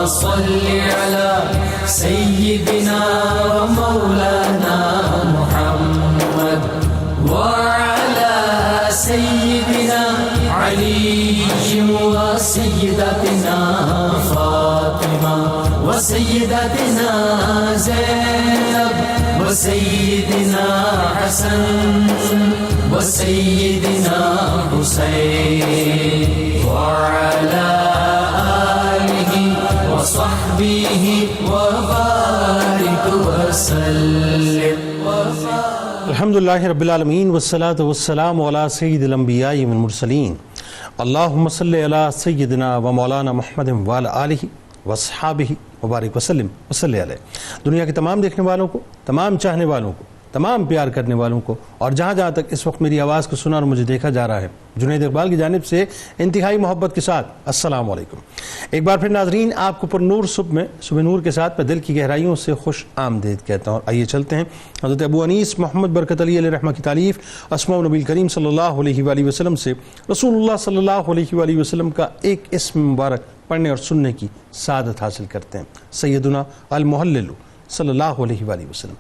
صل على سيدنا ومولانا محمد وعلى سيدنا علي وسيدتنا فاطمة وسيدتنا زينب وسيدنا حسن وسيدنا حسين وعلى آله وصحبه وبارك وسلم. الحمدللہ رب العالمین والصلاة والسلام علی سید الانبیاء والمرسلین. اللہم صلی علی سیدنا و مولانا محمد وعلی آلہ وصحابہ وبارک وسلم وصلی علیہ. دنیا کے تمام دیکھنے والوں کو، تمام چاہنے والوں کو، تمام پیار کرنے والوں کو، اور جہاں جہاں تک اس وقت میری آواز کو سنا اور مجھے دیکھا جا رہا ہے، جنید اقبال کی جانب سے انتہائی محبت کے ساتھ السلام علیکم. ایک بار پھر ناظرین، آپ کو پر نور صبح نور کے ساتھ میں دل کی گہرائیوں سے خوش آمدید کہتا ہوں. آئیے چلتے ہیں حضرت ابو انیس محمد برکت علی علیہ رحمہ کی تالیف اسماء نبی کریم صلی اللہ علیہ وآلہ وسلم سے رسول اللہ صلی اللہ علیہ وآلہ وسلم کا ایک اسم مبارک پڑھنے اور سننے کی سعادت حاصل کرتے ہیں. سیدنا المحلل صلی اللہ علیہ وآلہ وسلم،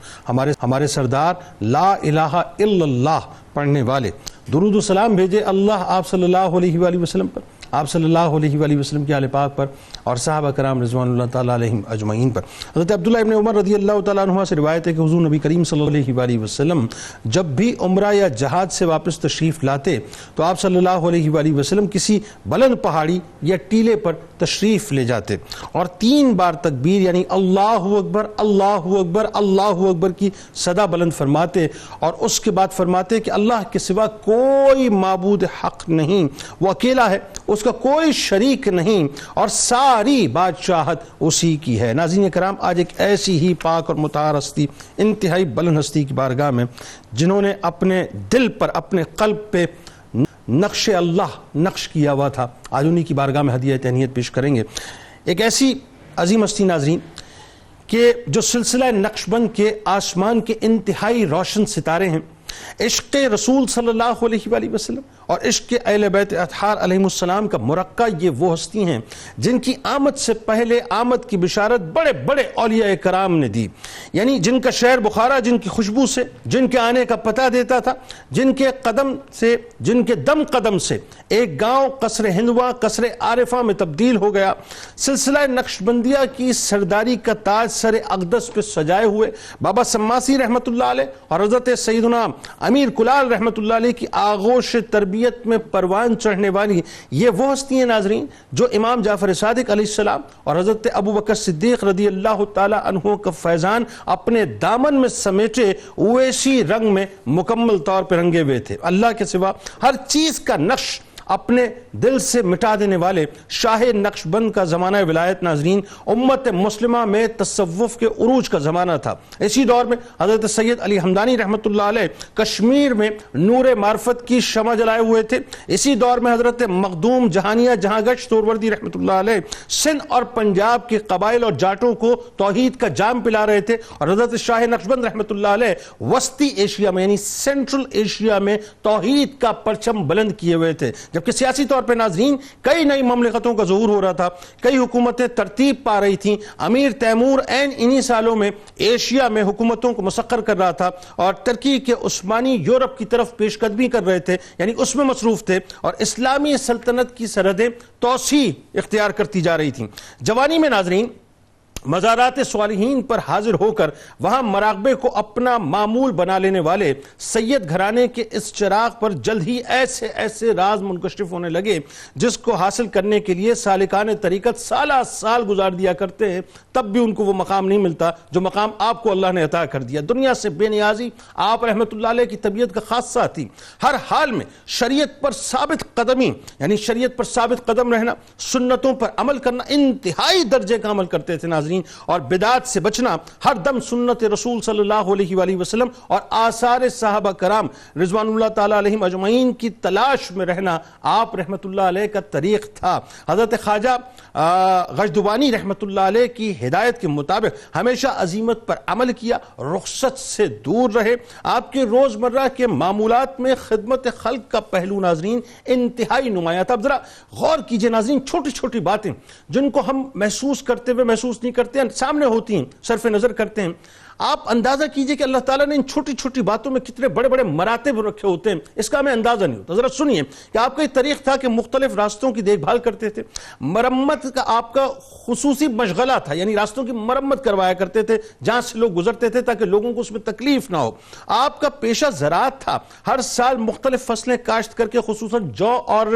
ہمارے سردار لا الہ الا اللہ پڑھنے والے، درود و سلام بھیجے اللہ آپ صلی اللہ علیہ وآلہ وسلم پر، آپ صلی اللہ علیہ وآلہ وسلم کے آل پاک پر، اور صحابہ کرام رضوان اللہ تعالیٰ علیہم اجمعین پر. حضرت عبداللہ ابن عمر رضی اللہ تعالیٰ عنہ سے روایت ہے کہ حضور نبی کریم صلی اللہ علیہ وآلہ وسلم جب بھی عمرہ یا جہاد سے واپس تشریف لاتے تو آپ صلی اللہ علیہ وآلہ وسلم کسی بلند پہاڑی یا ٹیلے پر تشریف لے جاتے اور 3 بار تکبیر یعنی اللہ اکبر اللہ اکبر اللہ اکبر کی صدا بلند فرماتے، اور اس کے بعد فرماتے کہ اللہ کے سوا کوئی معبود حق نہیں، وہ اکیلا ہے، اس کا کوئی شریک نہیں، اور ساری بادشاہت اسی کی ہے. ناظرین کرام، آج ایک ایسی ہی پاک اور مطہر ہستی، انتہائی بلند ہستی کی بارگاہ میں، جنہوں نے اپنے دل پر، اپنے قلب پہ نقش اللہ نقش کیا ہوا تھا، آج انہی کی بارگاہ میں ہدیہ تہنیت پیش کریں گے. ایک ایسی عظیم ہستی ناظرین کہ جو سلسلہ نقش بند کے آسمان کے انتہائی روشن ستارے ہیں. عشق رسول صلی اللہ علیہ وآلہ وسلم اور عشق اہل بیت اطہار علیہ السلام کا مرقع یہ وہ ہستی ہیں جن کی آمد سے پہلے آمد کی بشارت بڑے بڑے اولیاء کرام نے دی. یعنی جن کا شہر بخارا جن کی خوشبو سے، جن کے آنے کا پتہ دیتا تھا، جن کے دم قدم سے ایک گاؤں قصر ہندوا قصر عارفہ میں تبدیل ہو گیا. سلسلہ نقش بندیہ کی سرداری کا تاج سر اقدس پہ سجائے ہوئے بابا سماسی رحمت اللہ علیہ اور حضرت سیدنا امیر کلال رحمت اللہ علیہ کی آغوش تربیت میں پروان چڑھنے والی یہ وہ ہستی ہیں ناظرین جو امام جعفر صادق علیہ السلام اور حضرت ابو بکر صدیق رضی اللہ تعالی عنہ کا فیضان اپنے دامن میں سمیٹے اویسی رنگ میں مکمل طور پر رنگے ہوئے تھے. اللہ کے سوا ہر چیز کا نقش اپنے دل سے مٹا دینے والے شاہ نقش بند کا زمانہ ولایت ناظرین امت مسلمہ میں تصوف کے عروج کا زمانہ تھا. اسی دور میں حضرت سید علی حمدانی رحمت اللہ علیہ کشمیر میں نور معرفت کی شمع جلائے ہوئے تھے. اسی دور میں حضرت مخدوم جہانیہ جہاں گشت سہروردی رحمت اللہ علیہ سندھ اور پنجاب کے قبائل اور جاٹوں کو توحید کا جام پلا رہے تھے، اور حضرت شاہ نقش بند رحمت اللہ علیہ وسطی ایشیا میں یعنی سینٹرل ایشیا میں توحید کا پرچم بلند کیے ہوئے تھے. جبکہ سیاسی طور پہ ناظرین کئی نئی مملکتوں کا ظہور ہو رہا تھا، کئی حکومتیں ترتیب پا رہی تھیں. امیر تیمور انہی سالوں میں ایشیا میں حکومتوں کو مسخر کر رہا تھا اور ترکی کے عثمانی یورپ کی طرف پیش قدمی کر رہے تھے، یعنی اس میں مصروف تھے، اور اسلامی سلطنت کی سرحدیں توسیع اختیار کرتی جا رہی تھیں. جوانی میں ناظرین مزارات صالحین پر حاضر ہو کر وہاں مراقبے کو اپنا معمول بنا لینے والے سید گھرانے کے اس چراغ پر جلد ہی ایسے ایسے راز منکشف ہونے لگے جس کو حاصل کرنے کے لیے سالکان طریقت سالہ سال گزار دیا کرتے ہیں، تب بھی ان کو وہ مقام نہیں ملتا جو مقام آپ کو اللہ نے عطا کر دیا. دنیا سے بے نیازی آپ رحمت اللہ علیہ کی طبیعت کا خاصہ تھی. ہر حال میں شریعت پر ثابت قدمی یعنی شریعت پر ثابت قدم رہنا، سنتوں پر عمل کرنا، انتہائی درجے کا عمل کرتے تھے ناظرین. ناظرین، اور بدعات سے بچنا، ہر دم سنت رسول صلی اللہ علیہ وآلہ وسلم اور آثار صحابہ کرام رضوان اللہ تعالیٰ علیہم اجمعین کی تلاش میں رہنا آپ رحمت اللہ علیہ کا طریق تھا۔ حضرت خواجہ غجدوانی رحمت اللہ علیہ کی ہدایت کے مطابق ہمیشہ عزیمت پر عمل کیا، رخصت سے دور رہے۔ آپ کے روزمرہ کے معمولات میں خدمت خلق کا پہلو ناظرین انتہائی نمایاں تھا۔ اب ذرا غور کیجئے ناظرین، چھوٹی چھوٹی باتیں جن کو ہم محسوس کرتے ہوئے محسوس نہیں کرتے ہیں، سامنے ہوتی ہیں، صرف نظر کرتے ہیں، آپ اندازہ کیجئے کہ اللہ تعالیٰ نے ان چھوٹی چھوٹی باتوں میں کتنے بڑے بڑے مراتب رکھے ہوتے ہیں، اس کا ہمیں اندازہ نہیں ہوتا۔ ذرا سنیے کہ آپ کا یہ طریق تھا کہ مختلف راستوں کی دیکھ بھال کرتے تھے، مرمت کا آپ کا خصوصی مشغلہ تھا، یعنی راستوں کی مرمت کروایا کرتے تھے جہاں سے لوگ گزرتے تھے تاکہ لوگوں کو اس میں تکلیف نہ ہو۔ آپ کا پیشہ زراعت تھا، ہر سال مختلف فصلیں کاشت کر کے خصوصاً جو اور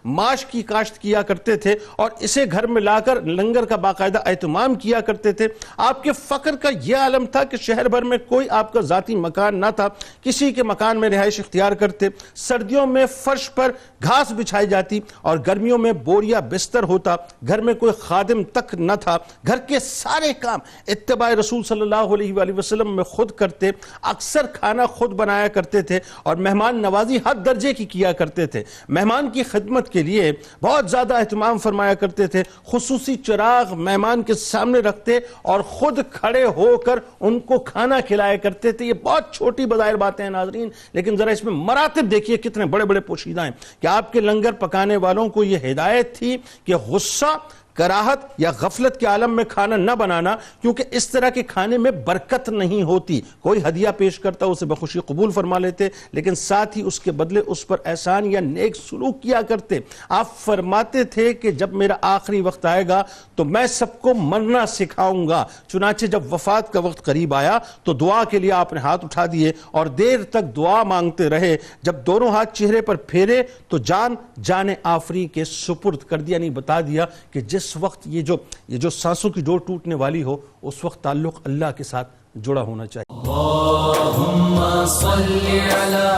ماش کی کاشت کیا کرتے تھے اور اسے گھر میں لا کر لنگر کا باقاعدہ اہتمام کیا کرتے تھے۔ آپ کے فقر کا یہ عالم تھا کہ شہر بھر میں کوئی آپ کا ذاتی مکان نہ تھا، کسی کے مکان میں رہائش اختیار کرتے، سردیوں میں فرش پر گھاس بچھائی جاتی اور گرمیوں میں بوریا بستر ہوتا، گھر میں کوئی خادم تک نہ تھا، گھر کے سارے کام اتباع رسول صلی اللہ علیہ وآلہ وسلم میں خود کرتے، اکثر کھانا خود بنایا کرتے تھے اور مہمان نوازی ہر درجے کی کیا کرتے تھے۔ مہمان کی خدمت کے لیے بہت زیادہ اہتمام فرمایا کرتے تھے، خصوصی چراغ مہمان کے سامنے رکھتے اور خود کھڑے ہو کر ان کو کھانا کھلایا کرتے تھے۔ یہ بہت چھوٹی بظاہر باتیں ہیں ناظرین، لیکن ذرا اس میں مراتب دیکھیے کتنے بڑے بڑے پوشیدہ ہیں کہ آپ کے لنگر پکانے والوں کو یہ ہدایت تھی کہ غصہ، کراہت یا غفلت کے عالم میں کھانا نہ بنانا، کیونکہ اس طرح کے کھانے میں برکت نہیں ہوتی۔ کوئی ہدیہ پیش کرتا اسے بخوشی قبول فرما لیتے، لیکن ساتھ ہی اس کے بدلے اس پر احسان یا نیک سلوک کیا کرتے۔ آپ فرماتے تھے کہ جب میرا آخری وقت آئے گا تو میں سب کو مرنا سکھاؤں گا۔ چنانچہ جب وفات کا وقت قریب آیا تو دعا کے لیے آپ نے ہاتھ اٹھا دیے اور دیر تک دعا مانگتے رہے۔ جب دونوں ہاتھ چہرے پر پھیرے تو جان آفری کے سپرد کر دیا، نہیں بتا دیا کہ جس وقت یہ جو سانسوں کی ڈور ٹوٹنے والی ہو اس وقت تعلق اللہ کے ساتھ جڑا ہونا چاہیے۔ اللہم صلی علی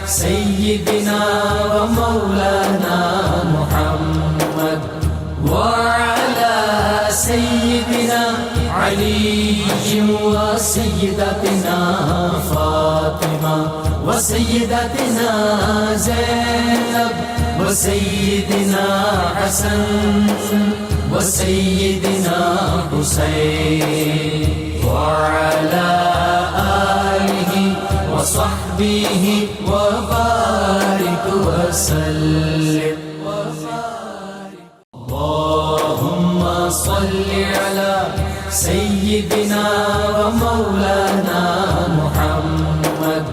سیدنا و مولانا محمد وعلی سیدنا علی و سیدتنا فاطمہ و سیدتنا زینب و سیدنا حسن وسيدنا حسين وعلى آله وصحبه وبارك وسلم اللهم صل على سيدنا ومولانا محمد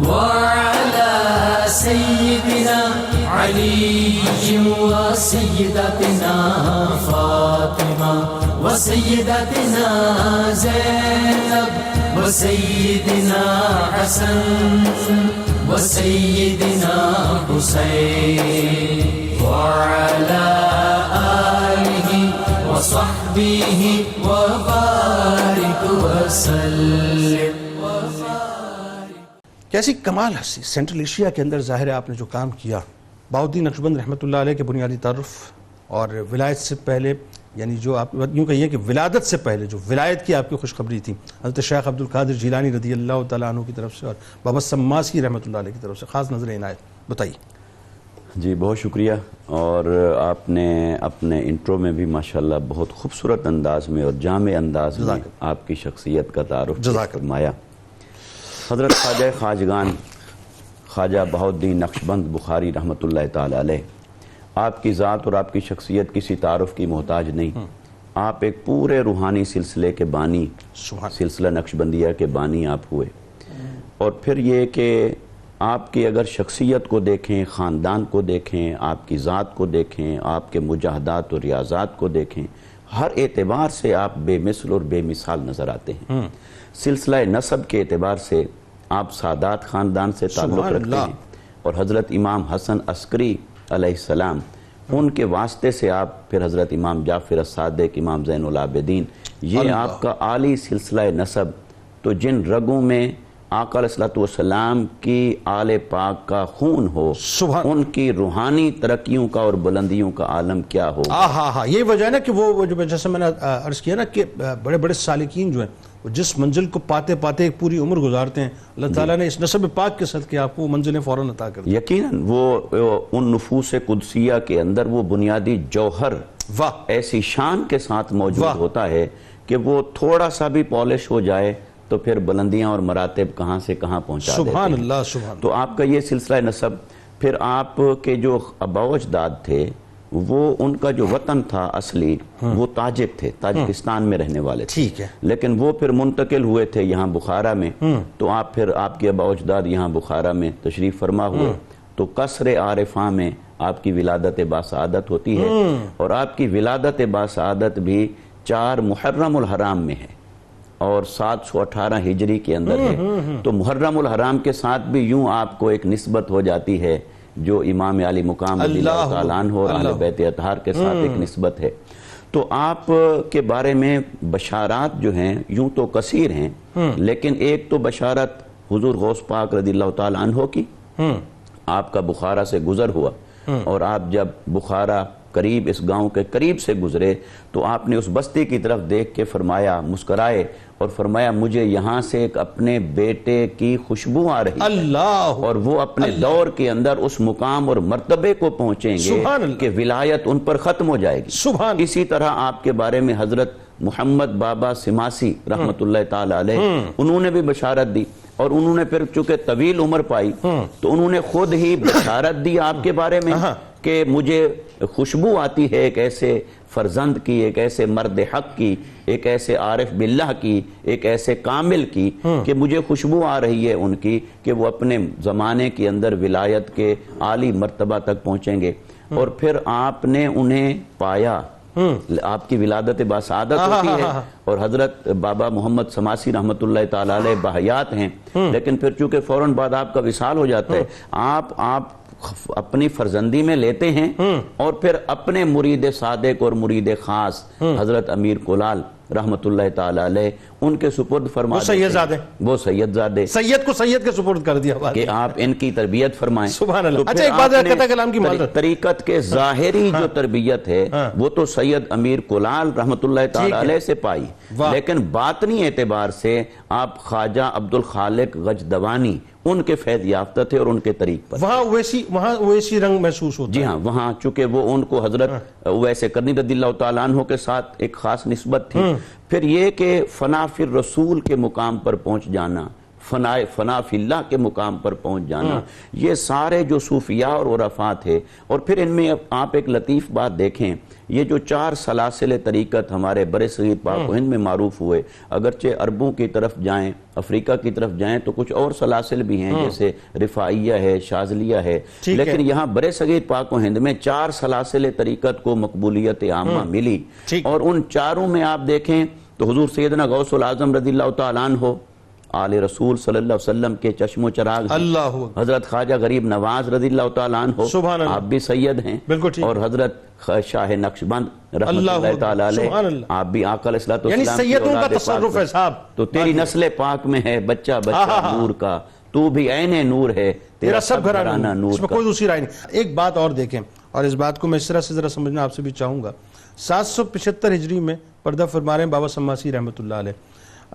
وعلى سيدنا علي وسيدتنا فاطمة وسيدتنا زينب وسيدنا حسن وسيدنا حسين وعلى آله وصحبه وبارك وسلم۔ کیسی کمال ہستی، سینٹرل ایشیا کے اندر ظاہر ہے آپ نے جو کام کیا۔ بہاؤالدین نقشبند رحمۃ اللہ علیہ کے بنیادی تعارف اور ولایت سے پہلے، یعنی جو آپ یوں کہیے کہ ولادت سے پہلے جو ولایت کی آپ کی خوشخبری تھی حضرت شیخ عبد القادر جیلانی رضی اللہ تعالیٰ عنہ کی طرف سے اور بابا سماسی رحمۃ اللہ علیہ کی طرف سے خاص نظر عنایت، بتائیے۔ جی بہت شکریہ، اور آپ نے اپنے انٹرو میں بھی ماشاءاللہ بہت خوبصورت انداز میں اور جامع انداز میں آپ کی شخصیت کا تعارف فرمایا۔ حضرت خواجہ خواجگان خواجہ بہاؤالدین نقشبند بخاری رحمۃ اللہ تعالی علیہ، آپ کی ذات اور آپ کی شخصیت کسی تعارف کی محتاج نہیں۔ آپ ایک پورے روحانی سلسلے کے بانی، سلسلہ نقشبندیہ کے بانی آپ ہوئے۔ اور پھر یہ کہ آپ کی اگر شخصیت کو دیکھیں، خاندان کو دیکھیں، آپ کی ذات کو دیکھیں، آپ کے مجاہدات اور ریاضات کو دیکھیں، ہر اعتبار سے آپ بے مثل اور بے مثال نظر آتے ہیں۔ سلسلہ نسب کے اعتبار سے آپ سادات خاندان سے تعلق رکھتے ہیں، اور حضرت امام حسن عسکری علیہ السلام ان کے واسطے سے آپ پھر حضرت امام جعفر الصادق، امام زین العابدین، یہ آپ کا عالی سلسلہ نسب۔ تو جن رگوں میں آقا علیہ الصلوۃ والسلام کی آل پاک کا خون ہو، ان کی روحانی ترقیوں کا اور بلندیوں کا عالم کیا ہو۔ یہ وجہ ہے نا کہ وہ جو جیسے میں نے عرض کیا نا کہ بڑے بڑے سالکین جو ہیں وہ جس منزل کو پاتے پاتے ایک پوری عمر گزارتے ہیں، اللہ تعالیٰ نے اس نسب پاک کے صدقے آپ کو وہ منزلیں فوراً عطا کر دی۔ یقیناً وہ ان نفوس قدسیہ کے اندر وہ بنیادی جوہر ایسی شان کے ساتھ موجود ہوتا ہے کہ وہ تھوڑا سا بھی پالش ہو جائے تو پھر بلندیاں اور مراتب کہاں سے کہاں پہنچا دیتے ہیں۔ سبحان اللہ، سبحان اللہ۔ تو آپ کا یہ سلسلہ نسب، پھر آپ کے جو آباء و اجداد تھے وہ ان کا جو وطن تھا اصلی وہ تاجک تھے، تاجکستان میں رہنے والے تھے، ٹھیک ہے، لیکن وہ پھر منتقل ہوئے تھے یہاں بخارا میں، تو آپ کے آباء و اجداد یہاں بخارا میں تشریف فرما ہوئے، تو قصر عارفاں میں آپ کی ولادت باسعادت ہوتی ہے، اور آپ کی ولادت باسعادت بھی 4 محرم الحرام میں ہے اور 718 ہجری کے اندر ہے، تو محرم الحرام کے ساتھ بھی یوں آپ کو ایک نسبت ہو جاتی ہے جو امام علی مقام رضی اللہ تعالیٰ عنہ اور اہل بیت اطہار کے ساتھ ایک نسبت ہے۔ تو آپ کے بارے میں بشارات جو ہیں یوں تو کثیر ہیں، لیکن ایک تو بشارت حضور غوث پاک رضی اللہ تعالیٰ عنہ کی، آپ کا بخارا سے گزر ہوا، اور آپ جب بخارا قریب اس گاؤں کے قریب سے گزرے تو آپ نے اس بستی کی طرف دیکھ کے فرمایا، مسکرائے اور فرمایا مجھے یہاں سے ایک اپنے بیٹے کی خوشبو آ رہی ہے، اور وہ اپنے دور کے اندر اس مقام اور مرتبے کو پہنچیں گے کہ ولایت ان پر ختم ہو جائے گی۔ اسی طرح آپ کے بارے میں حضرت محمد بابا سماسی رحمت اللہ تعالیٰ علیہ انہوں نے بھی بشارت دی، اور انہوں نے پھر چونکہ طویل عمر پائی تو انہوں نے خود ہی بشارت دی آپ کے بارے میں کہ مجھے خوشبو آتی ہے ایک ایسے فرزند کی، ایک ایسے مرد حق کی، ایک ایسے عارف باللہ کی، ایک ایسے کامل کی، کہ مجھے خوشبو آ رہی ہے ان کی کہ وہ اپنے زمانے کے اندر ولایت کے عالی مرتبہ تک پہنچیں گے۔ اور پھر آپ نے انہیں پایا، آپ کی ولادت باسعادت ہوتی ہے، اور حضرت بابا محمد سماسی رحمت اللہ تعالیٰ علیہ بحیات ہیں، لیکن پھر چونکہ فوراً بعد آپ کا وصال ہو جاتا ہے، آپ اپنی فرزندی میں لیتے ہیں، اور پھر اپنے مرید صادق اور مرید خاص حضرت امیر کلال رحمت اللہ تعالیٰ علیہ ان کے سپرد فرما دیتے ہیں، وہ سید زادے، سید کو سید کے سپرد کر دیا کہ آپ ان کی تربیت فرمائیں۔ سبحان اللہ۔ اچھا، ایک بات ہے، قطع کلام کی معذرت، طریقت کے ظاہری جو تربیت ہے وہ تو سید امیر کلال رحمت اللہ تعالیٰ علیہ سے پائی، لیکن باطنی اعتبار سے آپ خواجہ عبدالخالق غجدوانی ان کے فیض یافتہ تھے اور ان کے طریق پر وہاں ویسی رنگ محسوس ہوتا ہے۔ جی ہاں، وہاں چونکہ وہ ان کو حضرت ویسے کرنی رضی اللہ تعالیٰ عنہ کے ساتھ ایک خاص نسبت تھی۔ پھر یہ کہ فنا فی الرسول کے مقام پر پہنچ جانا، فنا فی اللہ کے مقام پر پہنچ جانا، یہ سارے جو صوفیاء اور عرفاء تھے۔ اور پھر ان میں آپ ایک لطیف بات دیکھیں، یہ جو 4 سلاسل طریقت ہمارے برصغیر پاک و ہند میں معروف ہوئے، اگرچہ عربوں کی طرف جائیں، افریقہ کی طرف جائیں تو کچھ اور سلاسل بھی ہیں، جیسے رفاعیہ ہے، شاذلیہ ہے، لیکن یہاں برصغیر پاک و ہند میں 4 سلاسل طریقت کو مقبولیت عامہ ملی، اور ان 4 میں آپ دیکھیں تو حضور سیدنا غوث العظم رضی اللہ تعالیٰ عنہ، آل رسول صلی اللہ علیہ وسلم کے چشم و چراغ، حضرت خواجہ غریب نواز رضی اللہ تعالیٰ عنہ، آپ بھی سید ہیں، اور حضرت شاہ نقشبند رحمت اللہ تعالیٰ علیہ، آپ بھی آقا علیہ الصلوۃ والسلام کی اولاد پاک، تو تیری نسل پاک میں ہے بچہ بچہ نور کا، تو بھی عین نور ہے، تیرا سب گھرانہ نور کا۔ اس میں کوئی دوسری رائے نہیں۔ ایک بات اور دیکھیں، اور اس بات کو میں اس طرح سے ذرا سمجھنا آپ سے بھی چاہوں گا، 775 ہجری میں پردہ فرما رہے ہیں بابا سماسی رحمت اللہ علیہ،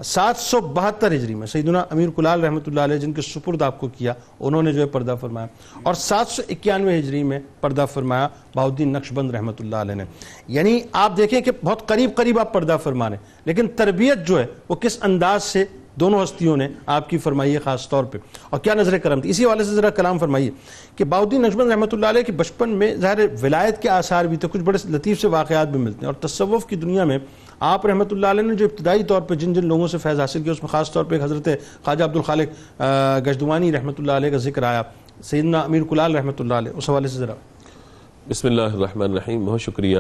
772 ہجری میں سیدنا امیر کلال رحمت اللہ علیہ جن کے سپرد آپ کو کیا، انہوں نے جو ہے پردہ فرمایا، اور 791 ہجری میں پردہ فرمایا بہاؤالدین نقشبند رحمت اللہ علیہ نے۔ یعنی آپ دیکھیں کہ بہت قریب آپ پردہ فرما رہے ہیں، لیکن تربیت جو ہے وہ کس انداز سے دونوں ہستیوں نے آپ کی فرمائی ہے خاص طور پہ، اور کیا نظر کرم تھی۔ اسی حوالے سے ذرا کلام فرمائیے کہ بہاؤالدین نقشبند رحمت اللہ علیہ کے بچپن میں ظاہر ولایت کے آثار بھی تھے، کچھ بڑے لطیف سے واقعات بھی ملتے ہیں، اور تصوف کی دنیا میں آپ رحمت اللہ علیہ نے جو ابتدائی طور پہ جن لوگوں سے فیض حاصل کیا، اس میں خاص طور پہ حضرت خواجہ عبدالخالق گجدوانی رحمت اللہ علیہ کا ذکر آیا، سیدنا امیر کلال رحمت اللہ علیہ، اس حوالے سے ذرا۔ بسم اللہ الرحمن الرحیم، بہت شکریہ۔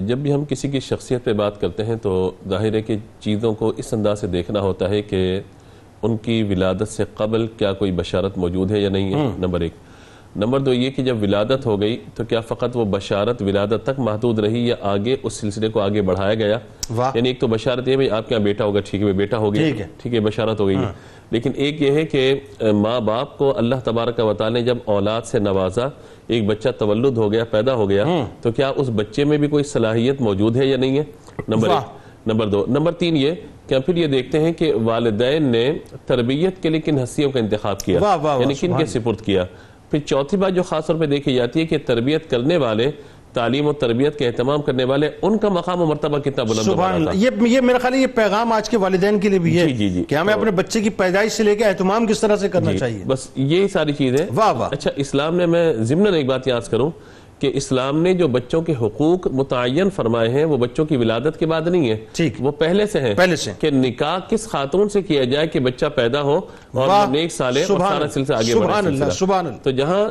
جب بھی ہم کسی کی شخصیت پہ بات کرتے ہیں تو ظاہر ہے کہ چیزوں کو اس انداز سے دیکھنا ہوتا ہے کہ ان کی ولادت سے قبل کیا کوئی بشارت موجود ہے یا نہیں ہے، نمبر 1۔ نمبر 2 یہ کہ جب ولادت ہو گئی تو کیا فقط وہ بشارت ولادت تک محدود رہی یا آگے اس سلسلے کو آگے بڑھایا گیا؟ یعنی ایک تو بشارت یہ بھائی آپ کے یہاں بیٹا ہوگا، ٹھیک ہے بیٹا ہو گیا، ٹھیک ہے بشارت ہو گئی ہے، لیکن ایک یہ ہے کہ ماں باپ کو اللہ تبارک و تعالی نے جب اولاد سے نوازا، ایک بچہ تولد ہو گیا، پیدا ہو گیا، تو کیا اس بچے میں بھی کوئی صلاحیت موجود ہے یا نہیں ہے؟ نمبر 1۔ نمبر 2۔ نمبر 3 یہ کہ پھر یہ دیکھتے ہیں کہ والدین نے تربیت کے لیے کن ہستیوں کا انتخاب کیا، یعنی کن کے سپرد کیا۔ پھر چوتھی بات جو خاص طور پہ دیکھی جاتی ہے کہ تربیت کرنے والے، تعلیم و تربیت کے اہتمام کرنے والے، ان کا مقام و مرتبہ کتنا بلند ہو رہا تھا۔ یہ میرا خیال ہے یہ پیغام آج کے والدین کے لیے بھی ہے کہ ہمیں اپنے بچے کی پیدائش سے لے کے اہتمام کس طرح سے کرنا چاہیے، بس یہی ساری چیزیں۔ اچھا اسلام نے، میں ضمناً ایک بات یاد کروں کہ اسلام نے جو بچوں کے حقوق متعین فرمائے ہیں وہ بچوں کی ولادت کے بعد نہیں ہے، وہ پہلے سے ہیں، کہ نکاح کس خاتون سے کیا جائے کہ بچہ پیدا ہو اور نیک سالے اور سارا سلسلہ آگے بڑھے۔ تو جہاں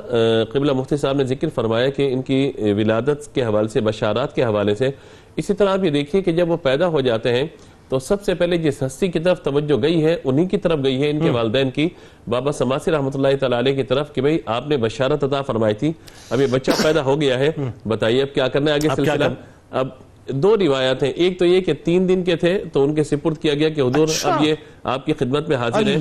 قبلہ مفتی صاحب نے ذکر فرمایا کہ ان کی ولادت کے حوالے سے، بشارات کے حوالے سے، اسی طرح آپ یہ دیکھیے کہ جب وہ پیدا ہو جاتے ہیں تو سب سے پہلے جس ہستی کی طرف توجہ گئی ہے انہی کی طرف گئی ہے، ان کے والدین کی، بابا سماسی رحمۃ اللہ تعالی علیہ کی طرف، کہ بھئی آپ نے بشارت عطا فرمائی تھی، اب یہ بچہ پیدا ہو گیا ہے، بتائیے اب کیا کرنا ہے آگے سلسلہ۔ اب 2 روایات ہیں، ایک تو یہ کہ 3 دن کے تھے تو ان کے سپرد کیا گیا کہ حضور اب یہ آپ کی خدمت میں حاضر ہے۔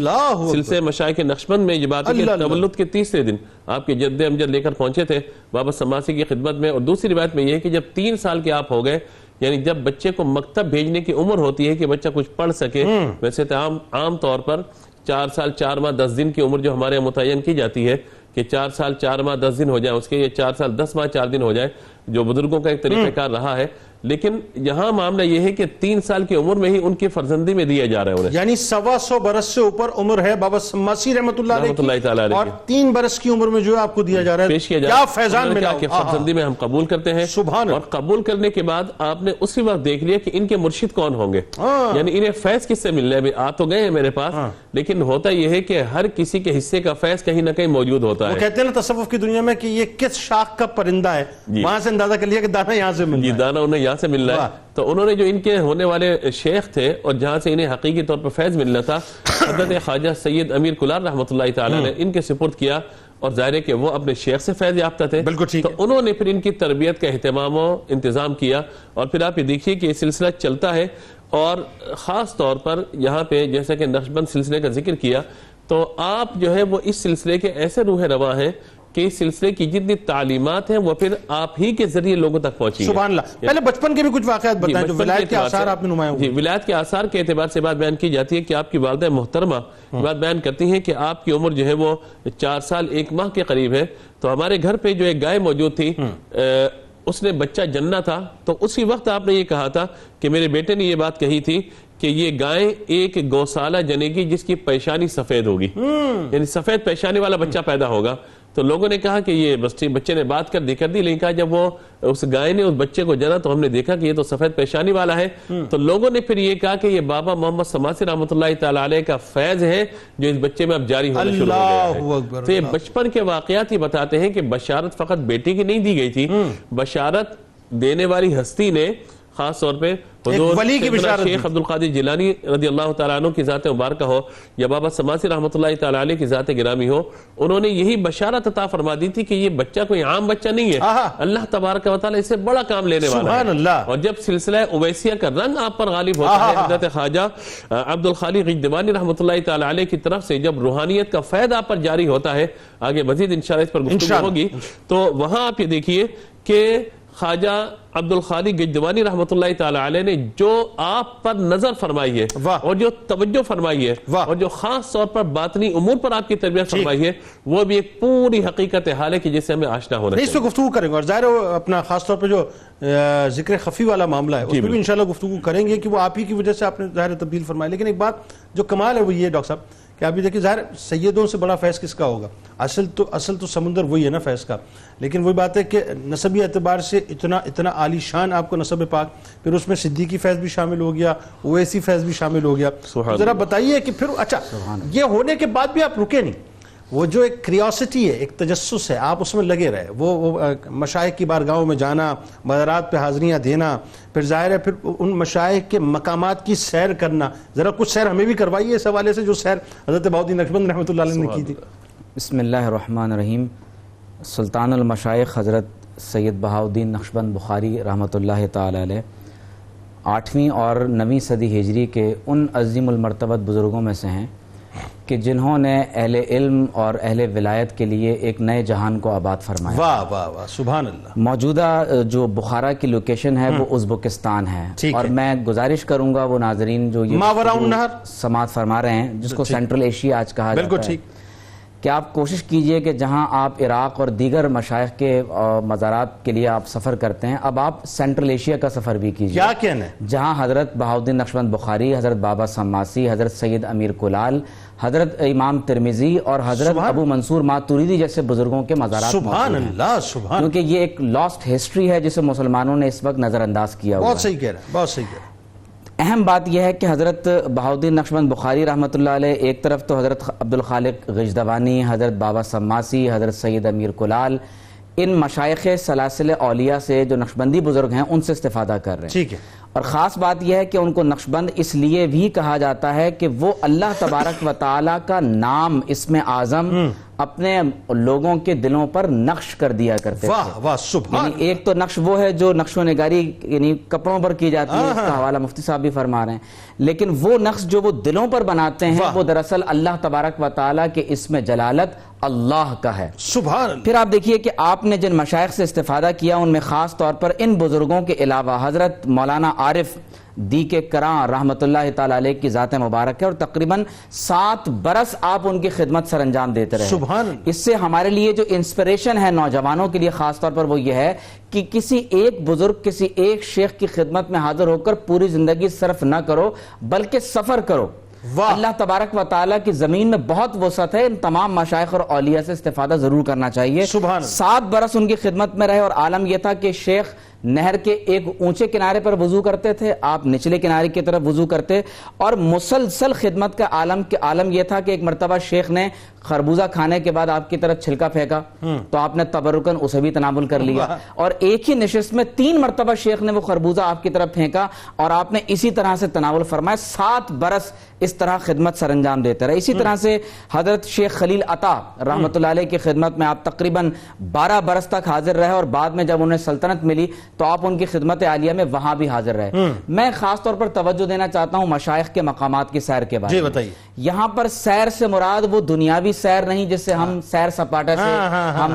سلسلہ مشائخ نقشبند میں یہ بات ہے کہ تولد کے 30ویں دن آپ کے جد امجد لے کر پہنچے تھے بابا سماسی کی خدمت میں۔ اور دوسری روایت میں یہ ہے کہ جب 3 سال کے آپ ہو گئے، یعنی جب بچے کو مکتب بھیجنے کی عمر ہوتی ہے کہ بچہ کچھ پڑھ سکے، ویسے تو عام طور پر 4 سال 4 ماہ 10 دن کی عمر جو ہمارے متعین کی جاتی ہے کہ 4 سال 4 ماہ 10 دن ہو جائے اس کے، یہ 4 سال 10 ماہ 4 دن ہو جائے، جو بزرگوں کا ایک طریقہ کار رہا ہے، لیکن یہاں معاملہ یہ ہے کہ 3 سال کی عمر میں ہی ان کی فرزندی میں دیا جا رہا ہے انہیں، یعنی 125 برس سے اوپر عمر ہے بابا سماسی رحمۃ اللہ علیہ اور 3 برس کی عمر میں جو ہے آپ کو دیا جا رہا ہے، پیش کیا جا کیا فیضان ملا کہ فرزندی میں ہم قبول کرتے ہیں۔ اور قبول کرنے کے بعد آپ نے اسی وقت دیکھ لیا کہ ان کے مرشد کون ہوں گے، یعنی انہیں فیض کس سے مل رہا ہے؟ آ تو گئے ہیں میرے پاس، لیکن ہوتا یہ ہے کہ ہر کسی کے حصے کا فیض کہیں نہ کہیں موجود ہوتا ہے۔ وہ کہتے ہیں نا تصوف کی دنیا میں کہ یہ کس شاخ کا پرندہ ہے، وہاں سے اندازہ کر لیا کہ دانا یہاں سے مل رہا ہے، دانا انہیں یہاں سے مل رہا ہے۔ تو انہوں نے جو ان کے ہونے والے شیخ تھے اور جہاں سے انہیں حقیقی طور پر فیض ملنا تھا، حضرت خواجہ سید امیر کلار رحمۃ اللہ تعالی نے ان کے سپرد کیا، اور ظاہر ہے کہ وہ اپنے شیخ سے فیض یافتہ تھے، تو انہوں نے پھر ان کی تربیت کا اہتمام و انتظام کیا۔ اور پھر آپ یہ دیکھیے کہ یہ سلسلہ چلتا ہے، اور خاص طور پر یہاں پہ جیسا کہ نقشبند سلسلے کا ذکر کیا، تو آپ جو ہے وہ اس سلسلے کے ایسے روح رواں ہیں کہ اس سلسلے کی جتنی تعلیمات ہیں وہ پھر آپ ہی کے ذریعے لوگوں تک پہنچی ہیں۔ سبحان اللہ۔ پہلے بچپن کے بھی کچھ واقعات بتائیں جو ولایت کے آثار آپ نے نمایاں ہوئے۔ ولایت کے آثار کے اعتبار سے بات بیان کی جاتی ہے کہ آپ کی والدہ محترمہ بات بیان کرتی ہیں کہ آپ کی عمر جو ہے وہ 4 سال 1 ماہ کے قریب ہے، تو ہمارے گھر پہ جو ایک گائے موجود تھی اس نے بچہ جننا تھا، تو اسی وقت آپ نے یہ کہا تھا کہ میرے بیٹے نے یہ بات کہی تھی کہ یہ گائے ایک گوسالہ جنے گی جس کی پیشانی سفید ہوگی، یعنی سفید پیشانی والا بچہ پیدا ہوگا۔ تو لوگوں نے کہا کہ یہ بچے نے بات کر دی، لیکن کہا جب وہ اس گائے نے اس بچے کو جنا تو ہم نے دیکھا کہ یہ تو سفید پیشانی والا ہے، تو لوگوں نے پھر یہ کہا کہ یہ بابا محمد سماسی رحمۃ اللہ تعالی علیہ کا فیض ہے جو اس بچے میں اب جاری ہونا شروع ہو گیا ہے۔ تو یہ بچپن کے واقعات ہی بتاتے ہیں کہ بشارت فقط بیٹی کی نہیں دی گئی تھی، بشارت دینے والی ہستی نے خاص طور پہ حضور شیخ عبد القادر جیلانی رضی اللہ تعالیٰ عنہ کی ذات مبارکہ ہو یا بابا سماسی رحمۃ اللہ تعالیٰ علیہ کی ذات گرامی ہو، انہوں نے یہی بشارت عطا فرما دی تھی کہ یہ بچہ کوئی عام بچہ نہیں ہے، اللہ تبارک و تعالیٰ اس سے بڑا کام لینے والا ہے۔ اور جب سلسلہ اویسیہ کا رنگ آپ پر غالب ہوتا ہے، حضرت خواجہ عبد الخالق غجدوانی رحمۃ اللہ تعالیٰ علیہ کی طرف سے جب روحانیت کا فیض آپ پر جاری ہوتا ہے، آگے مزید انشاءاللہ اس پر گفتگو ہوگی، تو وہاں آپ یہ دیکھیے کہ خواجہ عبد الخالق غجدوانی رحمۃ اللہ تعالی علیہ نے جو آپ پر نظر فرمائی ہے اور جو توجہ فرمائی ہے اور جو خاص طور پر باطنی امور پر آپ کی تربیت فرمائی ہے، وہ بھی ایک پوری حقیقت حال ہے کہ جس سے ہمیں آشنا ہونا ہے۔ اس پہ گفتگو کریں گے، اور ظاہر ہے اپنا خاص طور پہ جو ذکر خفی والا معاملہ ہے اس پہ بھی انشاءاللہ گفتگو کریں گے کہ وہ آپ ہی کی وجہ سے آپ نے ظاہر تبدیل فرمائی۔ لیکن ایک بات جو کمال ہے وہ یہ ڈاکٹر صاحب کہ آپ یہ دیکھیں ظاہر سیدوں سے بڑا فیض کس کا ہوگا، اصل تو سمندر وہی ہے نا فیض کا، لیکن وہی بات ہے کہ نسبی اعتبار سے اتنا عالی شان آپ کو نسب پاک، پھر اس میں صدیقی فیض بھی شامل ہو گیا، اویسی فیض بھی شامل ہو گیا۔ ذرا بتائیے کہ پھر اچھا یہ ہونے کے بعد بھی آپ رکے نہیں، وہ جو ایک کریوسٹی ہے، ایک تجسس ہے، آپ اس میں لگے رہے، وہ مشائخ کی بارگاہوں میں جانا، مزارات پہ حاضریاں دینا، پھر ظاہر ہے پھر ان مشائخ کے مقامات کی سیر کرنا، ذرا کچھ سیر ہمیں بھی کروائیے اس حوالے سے جو سیر حضرت بہاؤالدین نقشبند رحمۃ اللہ علیہ نے کی تھی۔ بسم اللہ الرحمن الرحیم۔ سلطان المشائخ حضرت سید بہاؤالدین نقشبند بخاری رحمۃ اللہ تعالی علیہ 8ویں اور 9ویں صدی ہجری کے ان عظیم المرتبت بزرگوں میں سے ہیں کہ جنہوں نے اہل علم اور اہل ولایت کے لیے ایک نئے جہان کو آباد فرمایا. واہ واہ واہ سبحان اللہ. موجودہ جو بخارا کی لوکیشن ہے وہ ازبکستان ہے, اور میں گزارش کروں گا وہ ناظرین جو یہ ماوراء النہر سماعت فرما رہے ہیں جس کو سینٹرل ایشیا آج کہا جاتا ہے, کہ آپ کوشش کیجئے کہ جہاں آپ عراق اور دیگر مشائخ کے مزارات کے لیے آپ سفر کرتے ہیں, اب آپ سینٹرل ایشیا کا سفر بھی کیجئے. کیا کہنا ہے؟ جہاں حضرت بہاؤالدین نقشبند بخاری, حضرت بابا سماسی, حضرت سید امیر کلال, حضرت امام ترمذی اور حضرت ابو منصور ماتوریدی جیسے بزرگوں کے مزارات سبحان اللہ سبحان. کیونکہ یہ ایک لاسٹ ہسٹری ہے جسے مسلمانوں نے اس وقت نظر انداز کیا ہوا ہے. بہت صحیح کہہ رہے ہیں, بہت صحیح کہہ رہے ہیں. اہم بات یہ ہے کہ حضرت بہاؤالدین نقشبند بخاری رحمۃ اللہ علیہ ایک طرف تو حضرت عبدالخالق غجدوانی, حضرت بابا سماسی, حضرت سید امیر کلال, ان مشائخ سلاسل اولیاء سے جو نقشبندی بزرگ ہیں ان سے استفادہ کر رہے ہیں. ٹھیک ہے. اور خاص بات یہ ہے کہ ان کو نقشبند اس لیے بھی کہا جاتا ہے کہ وہ اللہ تبارک و تعالی کا نام اسم اعظم اپنے لوگوں کے دلوں پر نقش کر دیا کرتے تھے. واہ واہ سبحان. یعنی ایک تو نقش وہ ہے جو نقش و نگاری یعنی کپڑوں پر کی جاتی ہے, اس کا حوالہ مفتی صاحب بھی فرما رہے ہیں, لیکن وہ نقش جو وہ دلوں پر بناتے ہیں وہ دراصل اللہ تبارک و تعالی کے اسم جلالت اللہ کا ہے. سبحان اللہ. پھر آپ دیکھیے کہ آپ نے جن مشائخ سے استفادہ کیا ان میں خاص طور پر ان بزرگوں کے علاوہ حضرت مولانا عارف دی کے کراں رحمۃ اللہ تعالی علیہ کی ذات مبارک ہے, اور تقریباً 7 برس آپ ان کی خدمت سر انجام دیتے رہے. سبحان اللہ. اس سے ہمارے لیے جو انسپریشن ہے نوجوانوں کے لیے خاص طور پر وہ یہ ہے کہ کسی ایک بزرگ, کسی ایک شیخ کی خدمت میں حاضر ہو کر پوری زندگی صرف نہ کرو بلکہ سفر کرو. اللہ تبارک و تعالیٰ کی زمین میں بہت وسعت ہے, ان تمام مشائخ اور اولیاء سے استفادہ ضرور کرنا چاہیے. 7 برس ان کی خدمت میں رہے, اور عالم یہ تھا کہ شیخ نہر کے ایک اونچے کنارے پر وضو کرتے تھے, آپ نچلے کنارے کی طرف وضو کرتے, اور مسلسل خدمت کا عالم یہ تھا کہ ایک مرتبہ شیخ نے خربوزہ کھانے کے بعد آپ کی طرف چھلکا پھینکا تو آپ نے تبرکن اسے بھی تناول کر لیا, اور ایک ہی نشست میں 3 مرتبہ شیخ نے وہ خربوزہ آپ کی طرف پھینکا اور آپ نے اسی طرح سے تناول فرمایا. 7 برس اس طرح خدمت سر انجام دیتے رہے. اسی طرح سے حضرت شیخ خلیل عطا رحمۃ اللہ علیہ کی خدمت میں آپ تقریباً 12 برس تک حاضر رہے, اور بعد میں جب انہیں سلطنت ملی تو آپ ان کی خدمت عالیہ میں وہاں بھی حاضر رہے. میں خاص طور پر توجہ دینا چاہتا ہوں مشائخ کے مقامات کی سیر کے بارے میں. بتائیے. یہاں پر سیر سے مراد وہ دنیاوی سیر نہیں جس سے ہم سیر سپاٹا سے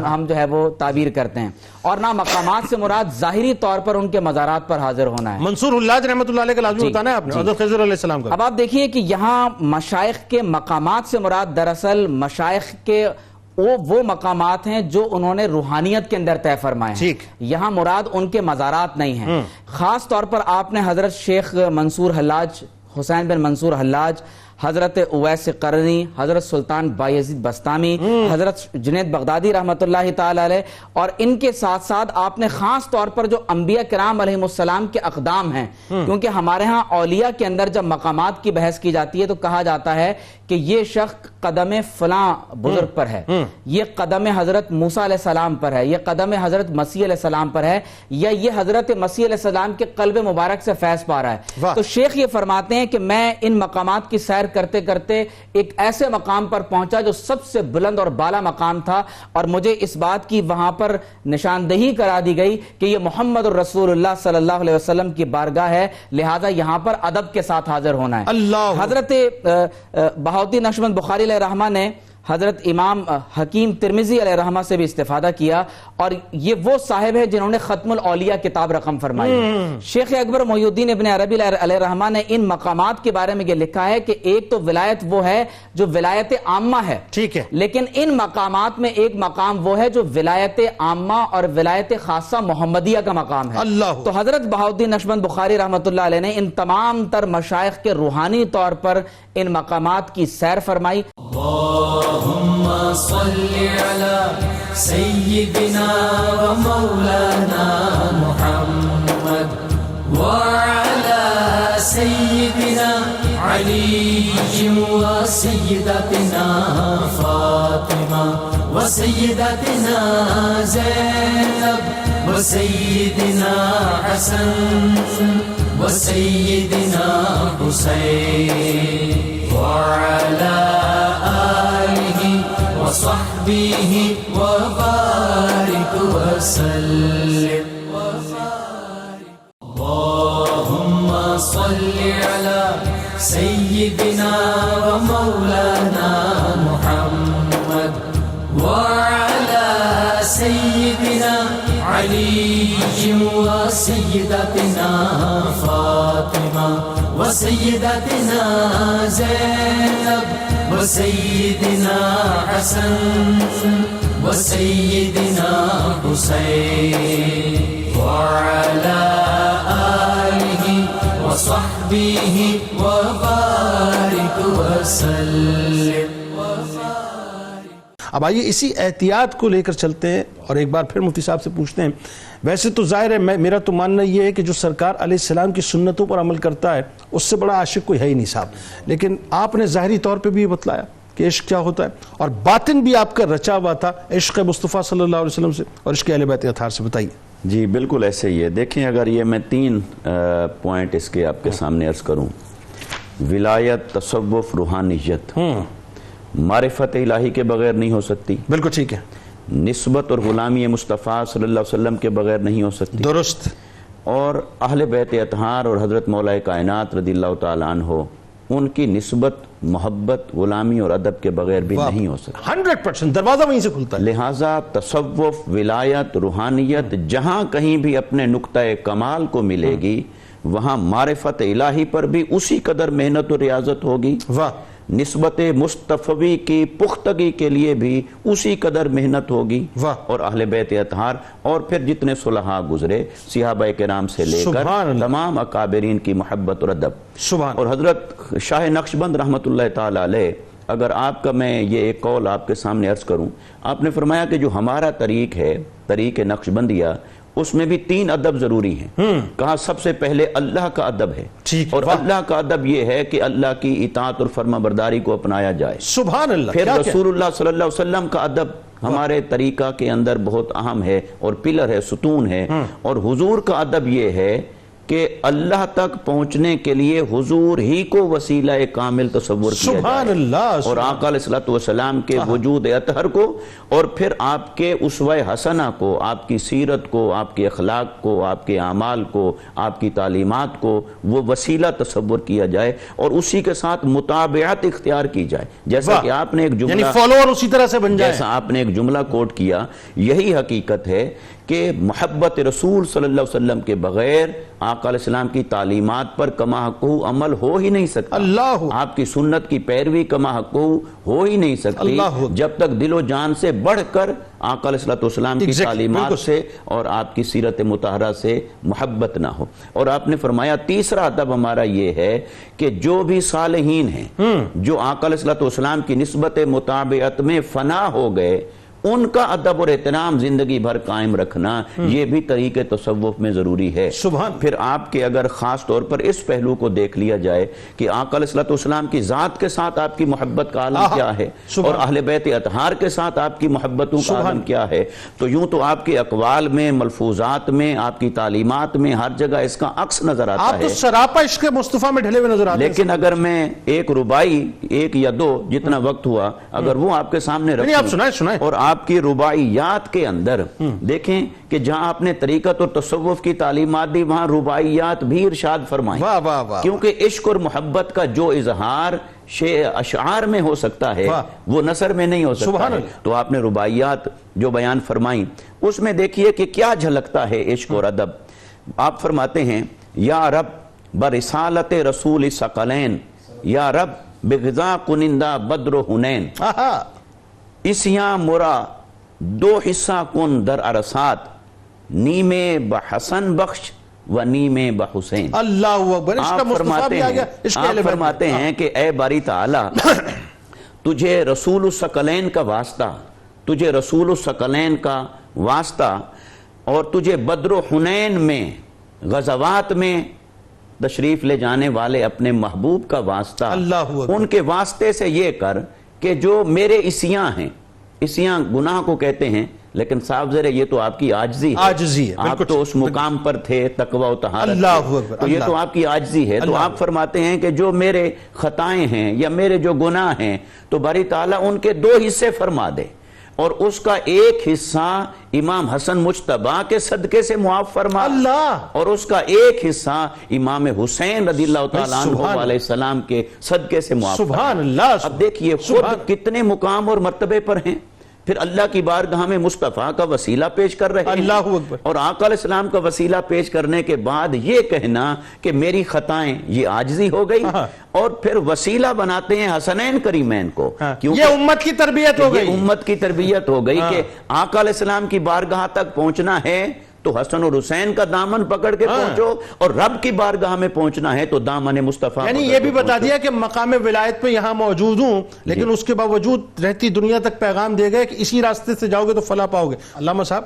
ہم جو ہے وہ تعبیر کرتے ہیں, اور نہ مقامات سے مراد ظاہری طور پر ان کے مزارات پر حاضر ہونا ہے. منصور حلاج رحمۃ اللہ علیہ کا لازمی بتانا ہے آپ نے, حضرت خضر علیہ السلام کا. اب آپ دیکھیے کہ یہاں مشائخ کے مقامات سے مراد دراصل مشائخ کے وہ مقامات ہیں جو انہوں نے روحانیت کے اندر طے فرمائے ہیں. یہاں مراد ان کے مزارات نہیں ہیں. خاص طور پر آپ نے حضرت شیخ منصور حلاج, حسین بن منصور حلاج, حضرت اویس قرنی, حضرت سلطان بایزید بستامی, حضرت جنید بغدادی رحمۃ اللہ تعالی علیہ, اور ان کے ساتھ ساتھ آپ نے خاص طور پر جو انبیاء کرام علیہ السلام کے اقدام ہیں, کیونکہ ہمارے ہاں اولیاء کے اندر جب مقامات کی بحث کی جاتی ہے تو کہا جاتا ہے کہ یہ شخص قدم فلاں بزرگ پر ہے, یہ قدم حضرت موسیٰ علیہ السلام پر ہے, یہ قدم حضرت مسیح علیہ السلام پر ہے, یا یہ حضرت مسیح علیہ السلام کے قلب مبارک سے فیض پا رہا ہے. تو شیخ یہ فرماتے ہیں کہ میں ان مقامات کی سیر کرتے کرتے ایک ایسے مقام پر پہنچا جو سب سے بلند اور بالا مقام تھا, اور مجھے اس بات کی وہاں پر نشاندہی کرا دی گئی کہ یہ محمد الرسول اللہ صلی اللہ علیہ وسلم کی بارگاہ ہے, لہذا یہاں پر ادب کے ساتھ حاضر ہونا ہے. حضرت بہاؤالدین نقشبند بخاری علیہ رحمہ نے حضرت امام حکیم ترمذی علیہ رحمہ سے بھی استفادہ کیا, اور یہ وہ صاحب ہے جنہوں نے ختم الاولیاء کتاب رقم فرمائی. شیخ اکبر محی الدین ابن عربی علیہ رحمہ نے ان مقامات کے بارے میں یہ لکھا ہے کہ ایک تو ولایت وہ ہے جو ولایت عامہ ہے, ٹھیک ہے, لیکن ان مقامات میں ایک مقام وہ ہے جو ولایت عامہ اور ولایت خاصہ محمدیہ کا مقام ہے. تو حضرت بہاؤالدین نقشبند بخاری رحمۃ اللہ علیہ نے ان تمام تر مشائخ کے روحانی طور پر ان مقامات کی سیر فرمائی. اللهم صل على سيدنا ومولانا محمد وعلى سيدنا علي وسيدتنا فاطمة وسيدتنا زينب وسيدنا حسن وسيدنا حسين وعلى آله وصحبه وبارك وسلم اللهم صل على سيدنا ومولانا محمد وعلى سيدنا علي وسيدتنا فاطمة وسيدتنا زينب وسيدنا حسن وسيدنا حسين وعلى آله وصحبه وبارك وسلم. اب آئیے اسی احتیاط کو لے کر چلتے ہیں اور ایک بار پھر مفتی صاحب سے پوچھتے ہیں. ویسے تو ظاہر ہے میرا تو ماننا یہ ہے کہ جو سرکار علیہ السلام کی سنتوں پر عمل کرتا ہے اس سے بڑا عاشق کوئی ہے ہی نہیں صاحب، لیکن آپ نے ظاہری طور پہ بھی یہ بتلایا کہ عشق کیا ہوتا ہے، اور باطن بھی آپ کا رچا ہوا تھا عشق مصطفیٰ صلی اللہ علیہ وسلم سے اور عشق اہل بیت اطہار سے. بتائیے. جی بالکل ایسے ہی ہے. دیکھیں اگر یہ میں 3 پوائنٹ اس کے آپ کے سامنے عرض کروں: ولایت، تصوف، روحانیت. معرفت الہی کے بغیر نہیں ہو سکتی. بالکل ٹھیک ہے. نسبت اور غلامی مصطفیٰ صلی اللہ علیہ وسلم کے بغیر نہیں ہو سکتی. درست. اور اہل بیت اطہار اور حضرت مولا کائنات رضی اللہ تعالیٰ عنہ ان کی نسبت، محبت، غلامی اور ادب کے بغیر بھی نہیں ہو سکتی. 100% دروازہ وہیں سے کھلتا ہے. لہٰذا تصوف، ولایت، روحانیت جہاں کہیں بھی اپنے نقطۂ کمال کو ملے گی وہاں معرفت الہی پر بھی اسی قدر محنت و ریاضت ہوگی. واہ. نسبت مصطفی کی پختگی کے لیے بھی اسی قدر محنت ہوگی. اور اہل بیت اطہار اور پھر جتنے صلحاء گزرے صحابہ کرام سے لے کر تمام اکابرین کی محبت اور ادب. اور حضرت شاہ نقشبند رحمۃ اللہ تعالی علیہ، اگر آپ کا میں یہ ایک قول آپ کے سامنے عرض کروں، آپ نے فرمایا کہ جو ہمارا طریق ہے، طریق نقشبندیہ، اس میں بھی 3 ادب ضروری ہیں. کہا سب سے پہلے اللہ کا ادب ہے، اور اللہ کا ادب یہ ہے کہ اللہ کی اطاعت اور فرما برداری کو اپنایا جائے. سبحان اللہ. پھر رسول اللہ صلی اللہ علیہ وسلم کا ادب ہمارے طریقہ کے اندر بہت اہم ہے اور پلر ہے، ستون ہے. اور حضور کا ادب یہ ہے کہ اللہ تک پہنچنے کے لیے حضور ہی کو وسیلہ کامل تصور کیا سبحان جائے. اللہ. اور آقا علیہ السلام کے وجود اطہر کو اور پھر آپ کے اسوہ حسنہ کو، آپ کی سیرت کو، آپ کے اخلاق کو، آپ کے اعمال کو، آپ کی تعلیمات کو وہ وسیلہ تصور کیا جائے اور اسی کے ساتھ مطابعت اختیار کی جائے. جیسا کہ آپ نے ایک جملہ، یعنی فالوور اسی طرح سے بن جائے، جیسا آپ نے ایک جملہ کوٹ کیا، یہی حقیقت ہے کہ محبت رسول صلی اللہ علیہ وسلم کے بغیر آقا علیہ السلام کی تعلیمات پر کما حقہ عمل ہو ہی نہیں سکتا. آپ کی سنت کی پیروی کما حقہ ہو ہی نہیں سکتی جب تک دل و جان سے بڑھ کر آقا علیہ السلام کی تعلیمات سے اور آپ کی سیرت مطہرہ سے محبت نہ ہو. اور آپ نے فرمایا تیسرا ادب ہمارا یہ ہے کہ جو بھی صالحین ہیں جو آقا علیہ السلام کی نسبت مطابعت میں فنا ہو گئے، ان کا ادب اور احترام زندگی بھر قائم رکھنا یہ بھی طریق تصوف میں ضروری ہے. پھر آپ کے اگر خاص طور پر اس پہلو کو دیکھ لیا جائے کہ آقا علیہ السلام کی ذات کے ساتھ آپ کی محبت کا عالم کیا ہے اور اہل بیت اطہار کے ساتھ آپ کی محبتوں کا عالم کیا ہے، تو یوں تو آپ کے اقوال میں، ملفوظات میں، آپ کی تعلیمات میں ہر جگہ اس کا عکس نظر آتا ہے. آپ تو سراپا عشق مصطفیٰ میں ڈھلے ہوئے نظر آتے ہیں. لیکن اگر میں ایک ربائی، 1 یا 2 جتنا وقت ہوا، اگر وہ آپ کے سامنے رکھوں اور آپ کی رباعیات کے اندر دیکھیں کہ جہاں آپ نے طریقت اور تصوف کی تعلیمات دی وہاں رباعیات بھی ارشاد فرمائیں. کیونکہ عشق اور محبت کا جو اظہار اشعار میں ہو سکتا ہے وہ نثر میں نہیں ہو سکتا ہے. تو آپ نے رباعیات جو بیان فرمائیں اس میں دیکھیے کہ کیا جھلکتا ہے عشق اور ادب. آپ فرماتے ہیں یا رب برسالت رسول ثقلین، یا رب بغذا کنندہ بدر و حنین، اسیاں مرا 2 حصہ کن در عرصات، نیمے بحسن بخش و نیمے بحسین. اللہ اکبر. آپ فرماتے ہیں کہ اے باری تعالی، تجھے رسول الثقلین کا واسطہ، تجھے رسول الثقلین کا واسطہ اور تجھے بدر و حنین میں غزوات میں تشریف لے جانے والے اپنے محبوب کا واسطہ، ان کے واسطے سے یہ کر کہ جو میرے اسیاں ہیں، اسیاں گناہ کو کہتے ہیں لیکن صاحب ذرا یہ تو آپ کی عاجزی ہے. آپ تو اس مقام پر تھے تقوی و طہارت، تو یہ تو آپ کی عاجزی ہے. تو آپ فرماتے ہیں کہ جو میرے خطائیں ہیں یا میرے جو گناہ ہیں تو باری تعالیٰ ان کے 2 حصے فرما دے. اور اس کا ایک حصہ امام حسن مجتبی کے صدقے سے معاف فرما اللہ، اور اس کا ایک حصہ امام حسین رضی اللہ تعالیٰ عنہ علیہ السلام کے صدقے سے معاف فرما۔ سبحان اللہ۔ اب دیکھیے خود کتنے مقام اور مرتبے پر ہیں، پھر اللہ کی بارگاہ میں مصطفیٰ کا وسیلہ پیش کر رہے ہیں، اللہ اکبر، اور آقا علیہ السلام کا وسیلہ پیش کرنے کے بعد یہ کہنا کہ میری خطائیں یہ عاجزی ہو گئی، اور پھر وسیلہ بناتے ہیں حسنین کریمین کو، یہ امت کی تربیت ہو گئی، امت کی تربیت ہو گئی کہ آقا علیہ السلام کی بارگاہ تک پہنچنا ہے تو حسن اور حسین کا دامن پکڑ کے پہنچو، اور رب کی بارگاہ میں پہنچنا ہے تو دامن مصطفیٰ، یعنی یہ بھی بتا دیا کہ مقام ولایت پہ یہاں موجود ہوں، لیکن اس کے باوجود رہتی دنیا تک پیغام دے گئے کہ اسی راستے سے جاؤ گے تو فلاح پاؤ گے۔ علامہ صاحب،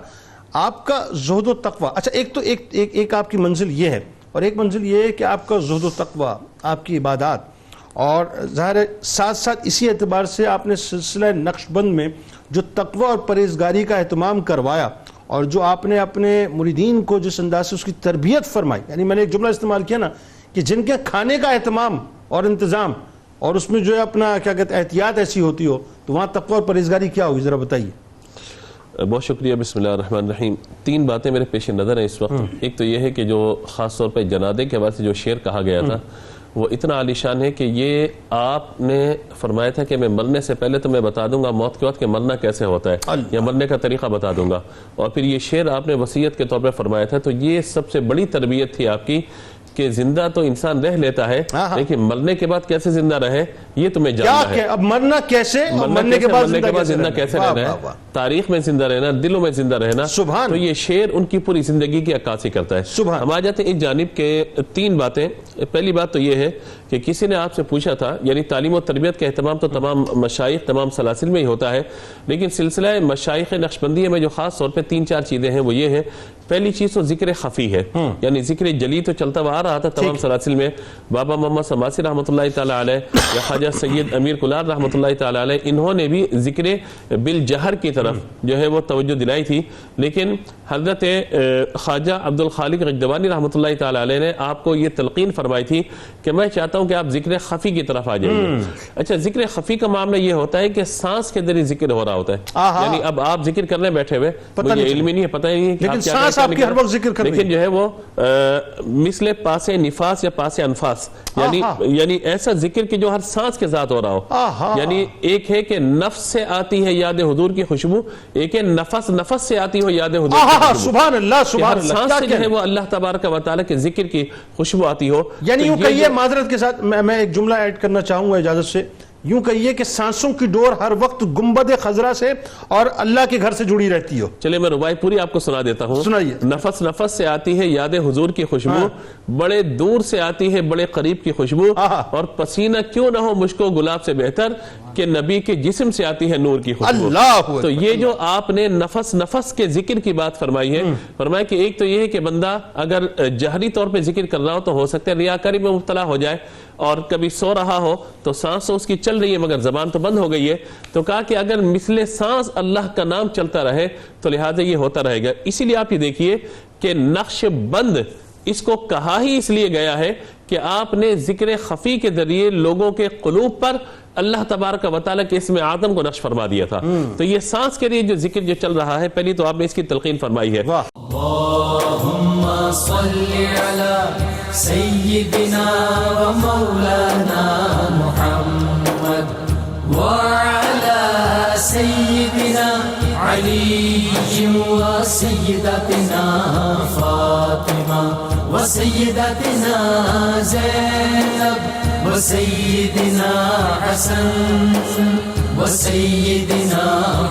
آپ کا زہد و تقوی، اچھا ایک تو ایک آپ کی منزل یہ ہے، اور ایک منزل یہ ہے کہ آپ کا زہد و تقوی، آپ کی عبادات، اور ظاہر ہے ساتھ ساتھ اسی اعتبار سے آپ نے سلسلہ نقش بند میں جو تقوی اور پرہیزگاری کا اہتمام کروایا، اور جو آپ نے اپنے مریدین کو جس انداز سے اس کی تربیت فرمائی، یعنی میں نے ایک جملہ استعمال کیا نا کہ جن کے کھانے کا اہتمام اور انتظام اور اس میں جو ہے اپنا کیا کہتے ہیں احتیاط ایسی ہوتی ہو، تو وہاں تقوی اور پرہیزگاری کیا ہوگی، ذرا بتائیے۔ بہت شکریہ۔ بسم اللہ الرحمن الرحیم۔ تین باتیں میرے پیش نظر ہیں اس وقت۔ ایک تو یہ ہے کہ جو خاص طور پہ جنازے کے حوالے سے جو شعر کہا گیا تھا وہ اتنا عالیشان ہے کہ یہ آپ نے فرمایا تھا کہ میں مرنے سے پہلے تو میں بتا دوں گا موت کے وقت کہ مرنا کیسے ہوتا ہے، یا مرنے کا طریقہ بتا دوں گا، اور پھر یہ شعر آپ نے وصیت کے طور پہ فرمایا تھا۔ تو یہ سب سے بڑی تربیت تھی آپ کی کہ زندہ تو انسان رہ لیتا ہے، لیکن مرنے کے بعد کیسے زندہ رہے یہ تمہیں جاننا ہے۔ اب مرنا کیسے، مرنے کے بعد زندہ کیسے رہنا ہے، تاریخ میں زندہ رہنا، دلوں میں زندہ رہنا، تو یہ شعر ان کی پوری زندگی کی عکاسی کرتا ہے۔ ہم آ جاتے ہیں اس جانب کے تین باتیں۔ پہلی بات تو یہ ہے کہ کسی نے آپ سے پوچھا تھا، یعنی تعلیم و تربیت کا اہتمام تو تمام مشائخ تمام سلاسل میں ہی ہوتا ہے، لیکن سلسلہ مشائخ نقشبندیہ میں جو خاص طور پہ تین چار چیزیں ہیں وہ یہ ہے، پہلی چیز تو ذکر خفی ہے، یعنی ذکر جلی تو چلتا ہوا آ رہا تھا تمام سلاسل میں، بابا محمد سماسی رحمۃ اللہ تعالیٰ علیہ یا خواجہ سید امیر کلار رحمۃ اللہ تعالیٰ علیہ، انہوں نے بھی ذکر بالجہر کی طرف جو ہے وہ توجہ دلائی تھی، لیکن حضرت خواجہ عبد الخالق غجدوانی رحمۃ اللہ تعالیٰ علیہ نے آپ کو یہ تلقین فرمائی تھی کہ میں چاہتا ہوں کہ آپ ذکر خفی کی طرف آ جائیے۔ اچھا، ذکر خفی کا معاملہ یہ ہوتا ہے کہ سانس کے ذریعے ذکر ہو رہا ہوتا ہے، یعنی اب آپ ذکر کرنے بیٹھے ہوئے، مجھے علم ہی نہیں ہے، پتہ ہی نہیں، لیکن سانس آپ کی ہر وقت ذکر کر رہی ہے، لیکن جو ہے وہ مثل پاس نفاس یا پاس انفاس، یعنی ایسا ذکر کہ جو ہر سانس کے ساتھ ہو رہا ہو، یعنی ایک ہے کہ نفس سے آتی ہے یاد حضور کی خوشبو، ایک ہے نفس سے آتی ہو یاد حضور کی خوشبو، سبحان اللہ سبحان اللہ، سانس سے جو ہے وہ اللہ تبارک و تعالیٰ کے ذکر کی خوشبو آتی ہو۔ یعنی یوں کہیے، معذرت کے ساتھ میں ایک جملہ ایڈ کرنا چاہوں گا اجازت سے، یوں کہیے کہ سانسوں کی ڈور ہر وقت گنبد خضرا سے اور اللہ کے گھر سے جڑی رہتی ہو۔ چلے میں ربائی پوری آپ کو سنا دیتا ہوں۔ سنائیے۔ نفس سے آتی ہے یاد حضور کی خوشبو، بڑے دور سے آتی ہے بڑے قریب کی خوشبو، اور پسینہ کیوں نہ ہو مجھ کو گلاب سے بہتر کہ نبی کے جسم سے آتی ہے نور کی خوشبو۔ اللہ، تو یہ جو آپ نے نفس کے ذکر کی بات فرمائی ہے، فرمایا کہ ایک تو یہ ہے کہ بندہ اگر جہری طور پہ ذکر کر رہا ہو تو ہو سکتا ہے ریاکاری میں مبتلا ہو جائے، اور کبھی سو رہا ہو تو سانس اس کی چل رہی ہے مگر زبان تو بند ہو گئی ہے، تو کہا کہ اگر مثل سانس اللہ کا نام چلتا رہے تو لہٰذا یہ ہوتا رہے گا۔ اسی لیے آپ یہ دیکھیے کہ نقش بند اس کو کہا ہی اس لیے گیا ہے کہ آپ نے ذکر خفی کے ذریعے لوگوں کے قلوب پر اللہ تبارک و تعالیٰ کے اسم اعظم کو نقش فرما دیا تھا۔ تو یہ سانس کے لیے جو ذکر جو چل رہا ہے، پہلی تو آپ نے اس کی تلقین فرمائی ہے۔ اللہم صلی علی سیدنا و مولانا محمد وعلی سیدنا علی و سیدتنا فاطمہ و سیدتنا زینب و سیدنا حسن و سیدنا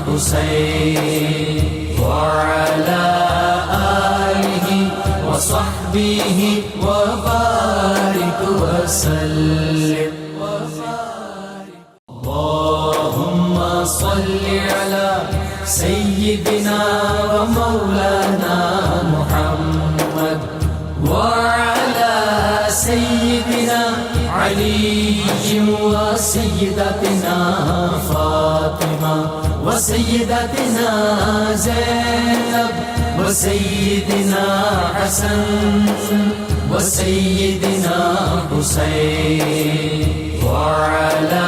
حسین وعلی آلہ وصحبہ وبارک وسلم۔ اللہم صلی علی سیدنا و مولانا محمد وعلی سیدنا علی و سیدتنا فاطمہ و سیدتنا زینب و سیدنا حسن و سیدنا حسین وعلی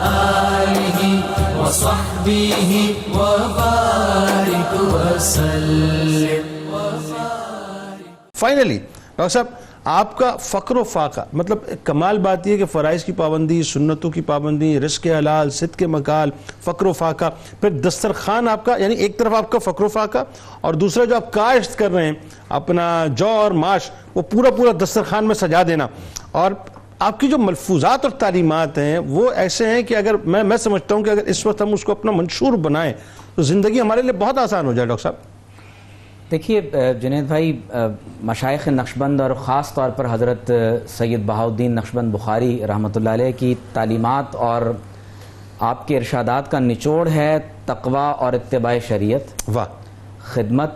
آلہ وصحبه وبارك وسلم. فائنلی ڈاکٹر صاحب آپ کا فقر و فاقہ، مطلب کمال بات یہ کہ فرائض کی پابندی، سنتوں کی پابندی، رزق حلال، صدق مقال، فقر و فاقہ، پھر دسترخوان آپ کا، یعنی ایک طرف آپ کا فقر و فاقہ اور دوسرا جو آپ کاشت کر رہے ہیں اپنا جو اور معاش، وہ پورا دسترخوان میں سجا دینا. اور آپ کی جو ملفوظات اور تعلیمات ہیں وہ ایسے ہیں کہ اگر میں سمجھتا ہوں کہ اگر اس وقت ہم اس کو اپنا منشور بنائیں تو زندگی ہمارے لیے بہت آسان ہو جائے. ڈاکٹر صاحب دیکھیے جنید بھائی، مشائخ نقشبند اور خاص طور پر حضرت سید بہاؤالدین نقشبند بخاری رحمۃ اللہ علیہ کی تعلیمات اور آپ کے ارشادات کا نچوڑ ہے تقوی اور اتباع شریعت، واہ، خدمت،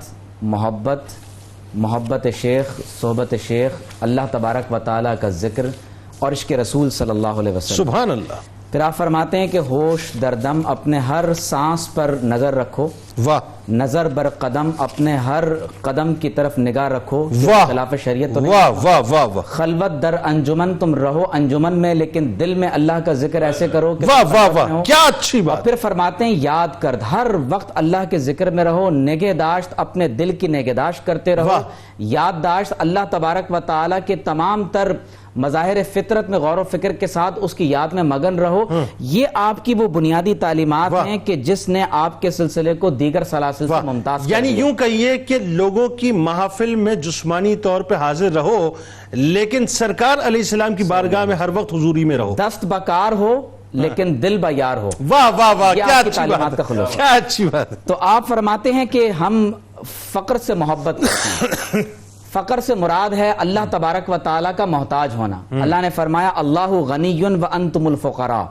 محبت شیخ، صحبت شیخ، اللہ تبارک و تعالیٰ کا ذکر اور عشق رسول صلی اللہ علیہ وسلم. سبحان اللہ. پھر آپ فرماتے ہیں کہ ہوش در دم اپنے ہر سانس پر نظر رکھو، واہ، نظر بر قدم اپنے ہر قدم کی طرف نگاہ رکھو، واہ، خلاف شریعت تو نہیں. واہ واہ واہ واہ، خلوت در انجمن، تم رہو انجمن میں لیکن دل میں اللہ کا ذکر ایسے کرو کہ واہ واہ واہ، کیا اچھی اور بات. پھر فرماتے ہیں یاد کر، ہر وقت اللہ کے ذکر میں رہو، نگہداشت اپنے دل کی نگہداشت کرتے رہو، یادداشت اللہ تبارک و تعالیٰ کے تمام تر مظاہر فطرت میں غور و فکر کے ساتھ اس کی یاد میں مگن رہو. یہ آپ کی وہ بنیادی تعلیمات ہیں کہ جس نے آپ کے سلسلے کو دیگر سلاسل سے ممتاز کر یعنی دیا. یوں کہیے کہ لوگوں کی محافل میں جسمانی طور پہ حاضر رہو لیکن سرکار علیہ السلام کی بارگاہ میں ہر وقت حضوری میں رہو. دست بکار ہو لیکن دل بیار ہو. واہ واہ واہ، یہ کیا آپ کی اچھی تعلیمات بات کا خلاصہ. کیا اچھی بات. تو آپ فرماتے ہیں کہ ہم فقر سے محبت کرتے ہیں. فقر سے مراد ہے اللہ تبارک و تعالیٰ کا محتاج ہونا. اللہ نے فرمایا اللہ غنی وانتم الفقراء،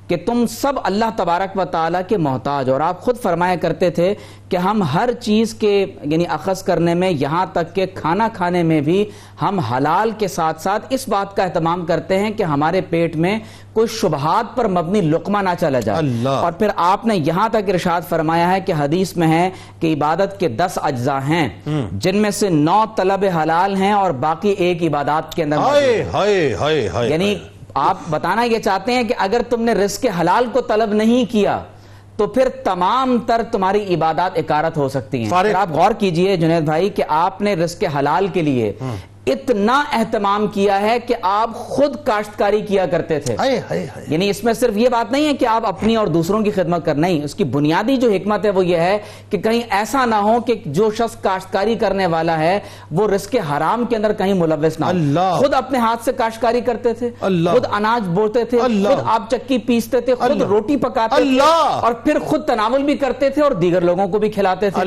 کہ تم سب اللہ تبارک و تعالیٰ کے محتاج. اور آپ خود فرمایا کرتے تھے کہ ہم ہر چیز کے یعنی اخذ کرنے میں، یہاں تک کہ کھانا کھانے میں بھی ہم حلال کے ساتھ ساتھ اس بات کا اہتمام کرتے ہیں کہ ہمارے پیٹ میں کوئی شبہات پر مبنی لقمہ نہ چلا جائے. اور پھر آپ نے یہاں تک ارشاد فرمایا ہے کہ حدیث میں ہے کہ عبادت کے 10 اجزاء ہیں جن میں سے 9 طلب حلال ہیں اور باقی ایک عبادات کے اندر یعنی آپ بتانا یہ چاہتے ہیں کہ اگر تم نے رزق حلال کو طلب نہیں کیا تو پھر تمام تر تمہاری عبادات اکارت ہو سکتی ہیں. آپ غور کیجئے جنید بھائی کہ آپ نے رزق حلال کے لیے اتنا اہتمام کیا ہے کہ آپ خود کاشتکاری کیا کرتے تھے. یعنی اس میں صرف یہ بات نہیں ہے کہ آپ اپنی اور دوسروں کی خدمت کر، نہیں، اس کی بنیادی جو حکمت ہے وہ یہ ہے کہ کہیں ایسا نہ ہو کہ جو شخص کاشتکاری کرنے والا ہے وہ رزق حرام کے اندر کہیں ملوث نہ ہو. خود اپنے ہاتھ سے کاشتکاری کرتے تھے، خود اناج بوتے تھے، خود آپ چکی پیستے تھے، خود روٹی پکاتے تھے اور پھر خود تناول بھی کرتے تھے اور دیگر لوگوں کو بھی کھلاتے تھے.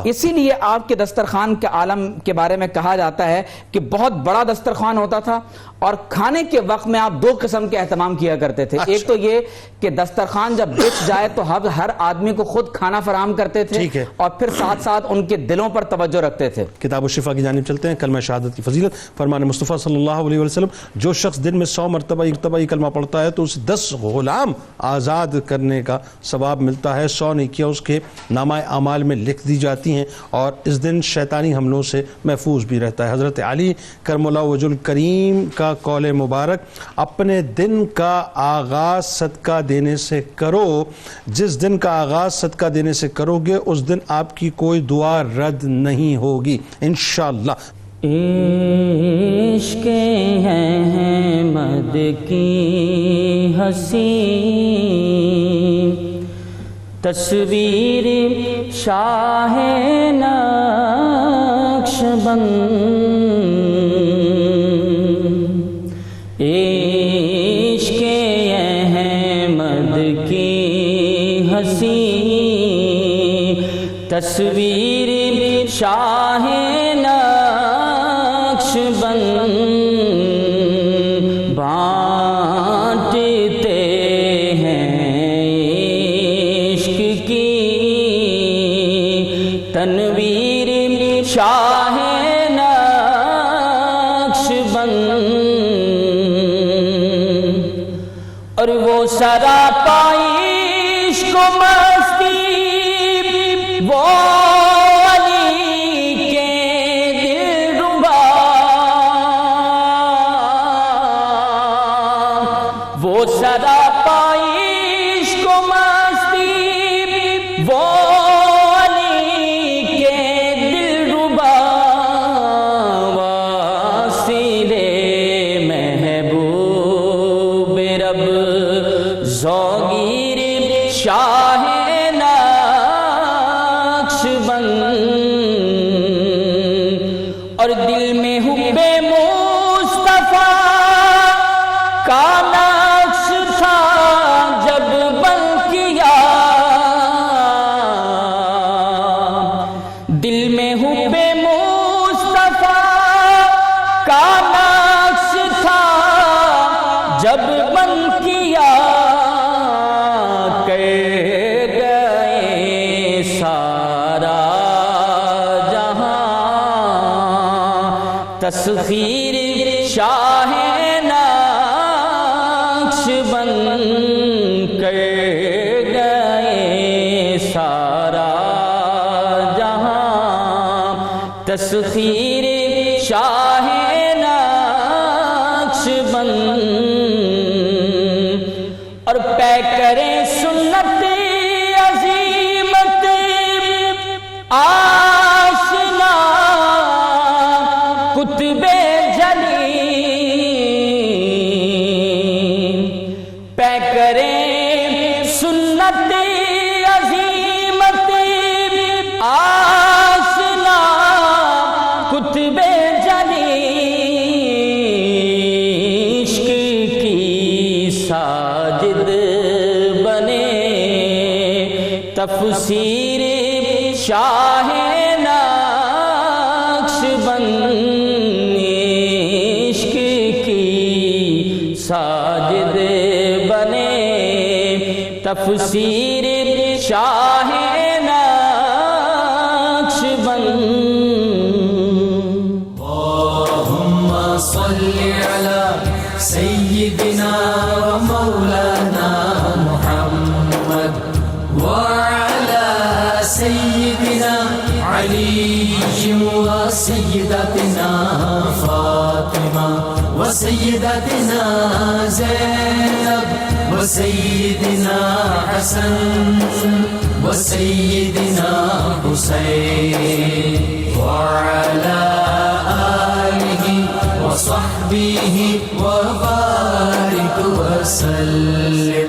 اسی لیے آپ کے دسترخوان کے عالم کے بارے میں کہا جاتا ہے کہ بہت بڑا دسترخوان ہوتا تھا اور کھانے کے وقت میں آپ 2 قسم کے اہتمام کیا کرتے تھے. ایک تو یہ کہ دسترخوان جب بچ جائے تو ہر آدمی کو خود کھانا فراہم کرتے تھے اور پھر ساتھ ساتھ ان کے دلوں پر توجہ رکھتے تھے. کتاب الشفا کی جانب چلتے ہیں. کلمہ شہادت کی فضیلت. فرمان مصطفیٰ صلی اللہ علیہ وسلم، جو شخص دن میں 100 مرتبہ یہ کلمہ پڑھتا ہے تو اسے 10 غلام آزاد کرنے کا ثواب ملتا ہے. 100 نیکیاں اس کے نامہ اعمال میں لکھ دی جاتی ہیں اور اس دن شیطانی حملوں سے محفوظ بھی رہتا ہے. حضرت علی کرم اللہ وجہ الکریم کا قول مبارک، اپنے دن کا آغاز صدقہ دینے سے کرو. جس دن کا آغاز صدقہ دینے سے کرو گے اس دن آپ کی کوئی دعا رد نہیں ہوگی انشاءاللہ. عشق احمد کی ہنسی تصویر شاہ نقشبند، عشق احمد کی ہنسی تصویر شاہ نقشبند، بانٹتے ہیں عشق کی تنویر شاہ نقشبند، اور وہ سراپا عشق و مستی وہ علی کے دلربا، وہ سراپا عشق و مستی اور دل میں حب مصطفیٰ کا نقش تھا جب بن کیا، دل میں حب مصطفیٰ کا نقش تھا جب بن کیا، کہہ گئے سارا جہاں تسخیر شاہ نقش بن، کہہ گئے سارا جہاں تسخیر شاہ نقش بن، اور پے کریں سنت عظیمت آشنا کتب جلی، پے کریں سنت عظیمت آشنا کتب جلی، عشق کی ساجد بنے تفسیر شاہ نقش بن، عشق کی ساجد بنے تفسیر شاہ نقش بن۔ اللهم صل على سيدنا ومولانا محمد وعلى سيدنا علي وسيدتنا فاطمة وسيدتنا زينب وسيدنا حسن وسيدنا حسين وعلى آله وصحبه وبارك وسلم